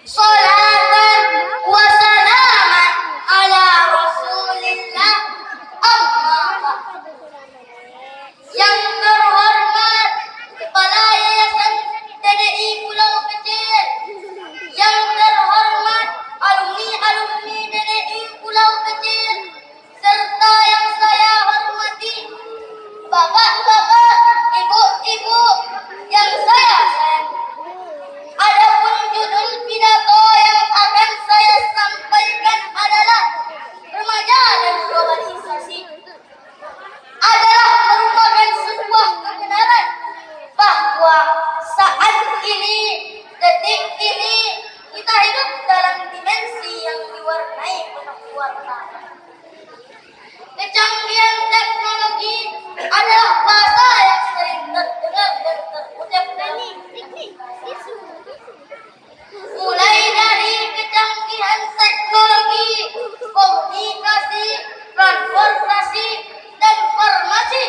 Salatan wa salaman ala Rasulillah. Amma ba'd. Yang terhormat Kepala Yayasan TDI Pulau Kecil, yang terhormat alumni-alumni TDI Pulau Kecil, serta yang saya hormati bapak-bapak, ibu-ibu yang saya sayangi. Adapun judul pidato yang akan saya sampaikan adalah remaja dan globalisasi. Adalah merupakan sebuah kebenaran bahwa saat ini, detik ini, kita hidup dalam dimensi yang diwarnai penuh warna. Kecanggihan teknologi adalah bahasa yang sering terdengar dan terucap dalam mulai dari kecanggihan teknologi, komunikasi, transportasi, dan farmasi.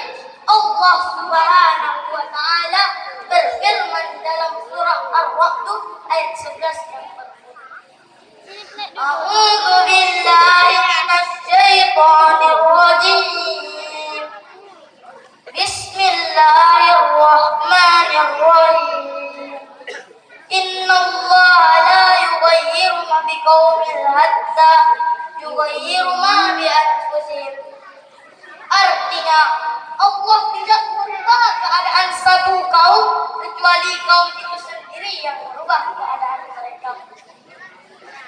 Allah Subhanahu wa Ta'ala berfirman dalam surah Ar-Ra'd ayat 11 yang pertama. A'udzu billahi minasy syaithanir rajim. Bismillahirrahmanirrahim. Innallaha la yughayyiru ma biqaumin hatta yughayyiru ma bi anfusihim. Artinya, Allah tidak merubah keadaan satu kaum kecuali kaum itu sendiri yang merubah keadaan mereka.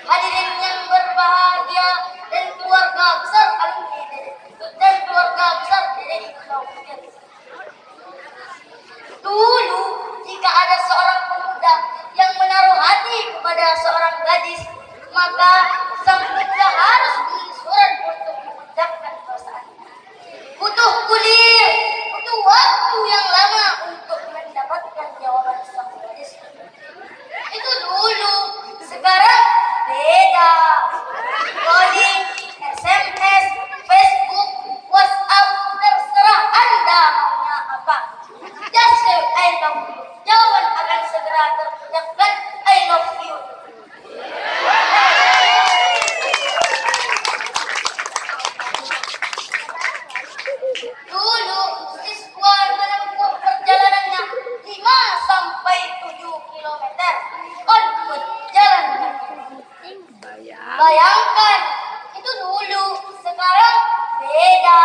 Hadirin yang berbahagia dan keluarga besar alumni dan keluarga besar dari Pulau Kecil. Dulu, jika ada seorang pemuda yang menaruh hati kepada seorang gadis, maka sang pemuda harus menulis surat untuk mengucapkan perasaan. Butuh kuliah, butuh waktu yang lama untuk mendapatkan jawaban sang gadis. Itu dulu, sekarang beda. Calling, SMS, Facebook, WhatsApp, terserah Anda maunya apa. Just say I love you. Jawaban akan segera terucapkan I love you. Dulu siswa menempuh perjalanannya 5 sampai 7 kilometer. Kon jalan kaki. Bayangkan, itu dulu, sekarang beda.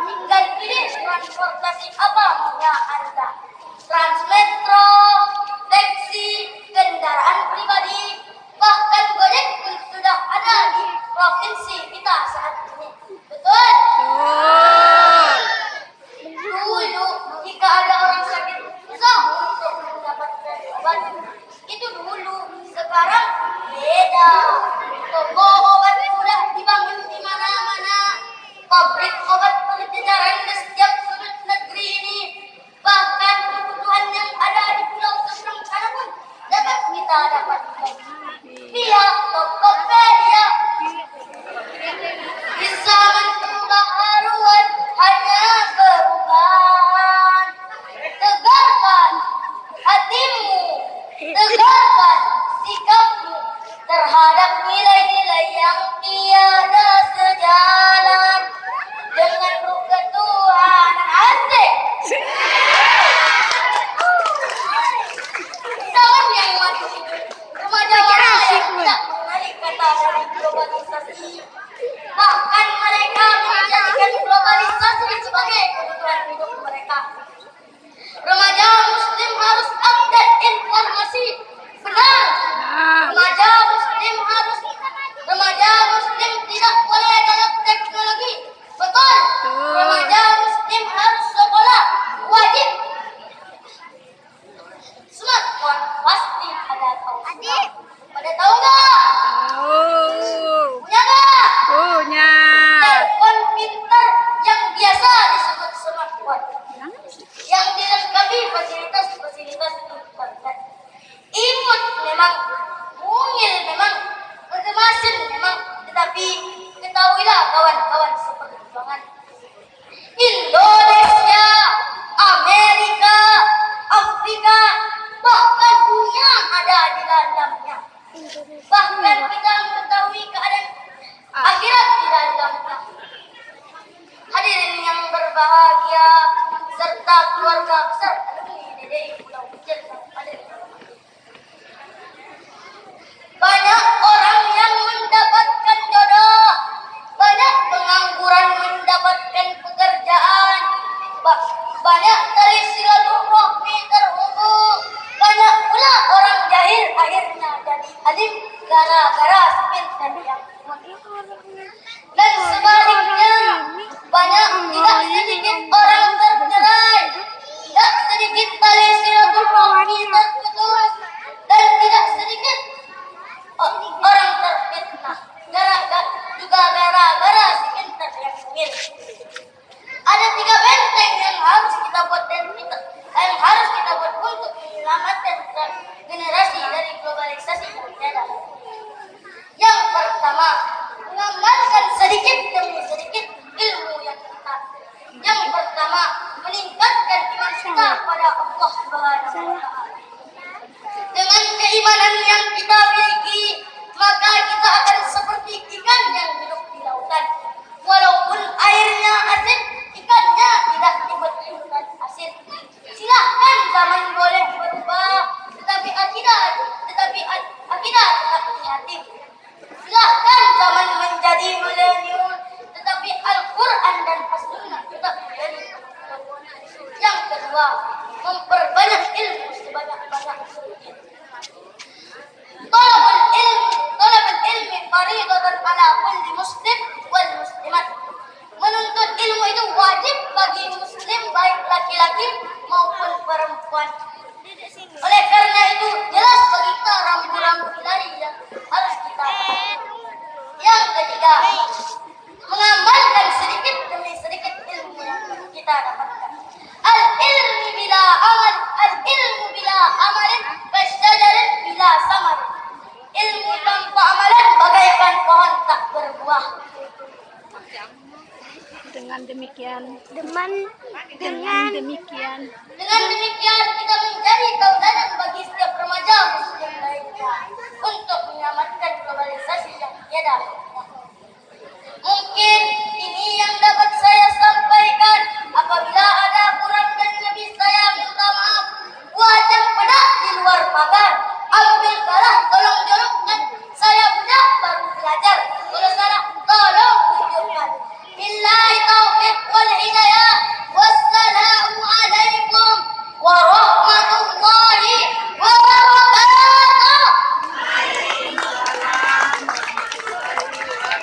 Tinggal pilih transportasi apa maunya Anda. Transmetro, taksi, kendaraan pribadi, bahkan Gojek pun sudah ada di provinsi kita saat ini. Betul? Dulu, jika ada orang sakit susah untuk mendapatkan obat. Itu dulu, sekarang beda. Toko obat sudah dibangun di mana-mana. Pabrik obat berjejaran di setiap sudut negeri ini. Bahkan kebutuhan yang ada di pulau seberang sana pun dapat kita dapatkan via Tokopedia. Di zaman pembaharuan hanya perubahan. Tegarkan hatimu, tegarkan sikapmu terhadap nilai-nilai yang tiada sejalan dengan ketuhanan. Asik. Zaman yang maju, remaja yang tidak mengenali kata dari globalisasi. Bahkan mereka menjadikan globalisasi sebagai kebutuhan hidup mereka. Remaja Muslim harus update informasi. Benar. Remaja Muslim tidak boleh dalam teknologi. Betul. Remaja Muslim harus sekolah. Wajib. Smartphone pasti ada tahu. Pada tahu nggak? Punya nggak? Punya. Telepon pintar yang biasa disebut smartphone, yang dilengkapi fasilitas internet. Imut memang, mungil memang, kegemasin memang, tetapi ketahuilah kawan-kawan seperjuangan, Indonesia, Amerika, Afrika, bahkan dunia ada di dalamnya. Bahkan kita mengetahui keadaan akhirat di dalamnya. Hadirin yang berbahagia serta keluarga besar dari Pulau Kecil Kabupaten. Banyak orang yang mendapatkan jodoh, banyak pengangguran mendapatkan pekerjaan, banyak tali silaturahmi terhubung, banyak pula orang jahil akhirnya jadi alim gara-gara sepintar yang dan sebaliknya banyak tidak sedikit orang tercerai, tidak sedikit tali silaturahmi terputus, dan tidak sedikit orang terfitnah juga gara-gara sepintar yang mirip. Ada 3 benteng yang harus kita buat untuk menyelamatkan generasi dari globalisasi yang tiada. Yang pertama, mengamalkan sedikit demi sedikit ilmu yang kita. Yang pertama, meningkatkan iman kita pada Allah Subhanahu wa Ta'ala. Dengan keimanan yang kita miliki, maka kita akan seperti ikan yang hidup di lautan. Walaupun airnya asin, ikannya tidak dibuat asin. Silahkan zaman boleh berubah, tetapi akidah tetap yatim. Silahkan zaman menjadi milenium, tetapi Al-Quran dan As-Sunnah tetap milenium. Yang kedua, memperbanyak ilmu sebanyak-banyaknya. Talabul ilmi fariidatan ala kulli muslim wal muslimat. Menuntut ilmu itu wajib bagi muslim baik laki-laki maupun perempuan. Oleh karena itu jelas bagi kita rambu-rambu ilahi yang harus kita pahami. Yang ketiga, mengamalkan sedikit demi sedikit ilmu yang kita dapatkan. Al-ilmu bila amalin kasyajarin bila samarin. Ilmu tanpa amalan bagaikan pohon tak berbuah. Dengan demikian kita menjadi tauladan bagi setiap remaja muslim lainnya untuk menyelamatkan globalisasi yang tiada. Mungkin